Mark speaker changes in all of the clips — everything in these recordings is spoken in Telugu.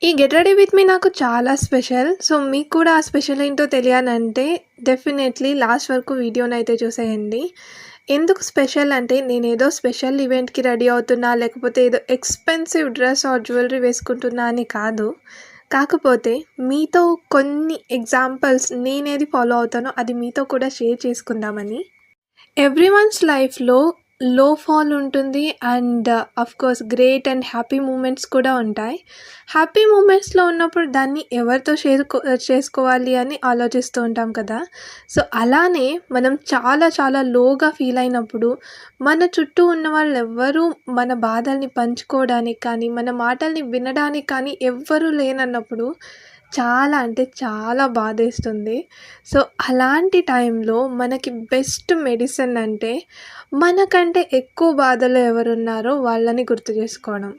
Speaker 1: ఈ 'గెట్ రెడీ విత్ మీ' నాకు చాలా స్పెషల్. సో, మీకు కూడా ఆ స్పెషల్ ఏంటో తెలియాలంటే డెఫినెట్‌లీ లాస్ట్ వరకు వీడియోనైతే చూసేయండి. ఎందుకు స్పెషల్ అంటే నేనేదో స్పెషల్ ఈవెంట్‌కి రెడీ అవుతున్నా, లేకపోతే ఏదో ఎక్స్‌పెన్సివ్ డ్రెస్ ఆర్ జ్యువెలరీ వేసుకుంటున్నా అని కాదు. కాకపోతే మీతో కొన్ని ఎగ్జాంపుల్స్ నేనేది ఫాలో అవుతానో అది మీతో కూడా షేర్ చేసుకుందామని. ఎవ్రీవన్స్ లైఫ్‌లో లో ఫాల్ ఉంటుంది. And of course great and happy moments కూడా ఉంటాయి. హ్యాపీ మూమెంట్స్‌లో ఉన్నప్పుడు దాన్ని ఎవరితో చేసుకోవాలి అని ఆలోచిస్తూ ఉంటాం కదా! సో, అలానే మనం చాలా చాలా లోగా ఫీల్ అయినప్పుడు మన చుట్టూ ఉన్న వాళ్ళెవ్వరూ మన బాధల్ని పంచుకోవడానికి కానీ, మన మాటల్ని వినడానికి కానీ ఎవ్వరూ లేనన్నప్పుడు చాలా అంటే చాలా బాధేస్తుంది. సో, అలాంటి టైంలో మనకి బెస్ట్ మెడిసిన్ అంటే మనకంటే ఎక్కువ బాధలో ఎవరున్నారో వాళ్ళని గుర్తు చేసుకోవడం.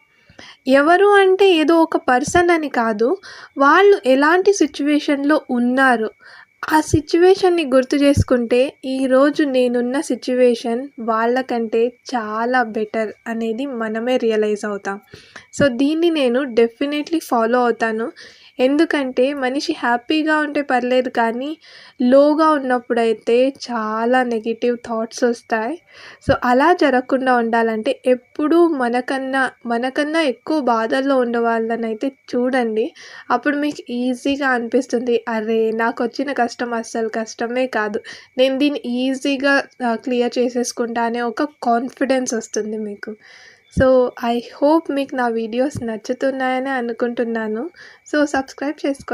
Speaker 1: ఎవరు అంటే ఏదో ఒక పర్సన్ అని కాదు. వాళ్ళు ఎలాంటి సిట్యుయేషన్‌లో ఉన్నారు. ఆ సిట్యుయేషన్‌ని గుర్తు చేసుకుంటే ఈరోజు నేనున్న సిట్యుయేషన్ వాళ్ళకంటే చాలా బెటర్ అనేది మనమే రియలైజ్ అవుతాం. సో, దీన్ని నేను డెఫినెట్‌లీ ఫాలో అవుతాను. ఎందుకంటే మనిషి హ్యాపీగా ఉంటే పర్లేదు కానీ లోగా ఉన్నప్పుడైతే చాలా నెగెటివ్ థాట్స్ వస్తాయి. సో, అలా జరగకుండా ఉండాలంటే ఎప్పుడూ మనకన్నా ఎక్కువ బాధల్లో ఉండే వాళ్ళనైతే చూడండి. అప్పుడు మీకు ఈజీగా అనిపిస్తుంది. అరే! నాకొచ్చిన కష్టం అస్సలు కష్టమే కాదు. నేను దీన్ని ఈజీగా క్లియర్ చేసేసుకుంటా అనే ఒక కాన్ఫిడెన్స్ వస్తుంది మీకు. సో, ఐ హోప్ మీకు నా వీడియోస్ నచ్చుతున్నాయని అనుకుంటున్నాను. సో, సబ్స్క్రైబ్ చేసుకోండి.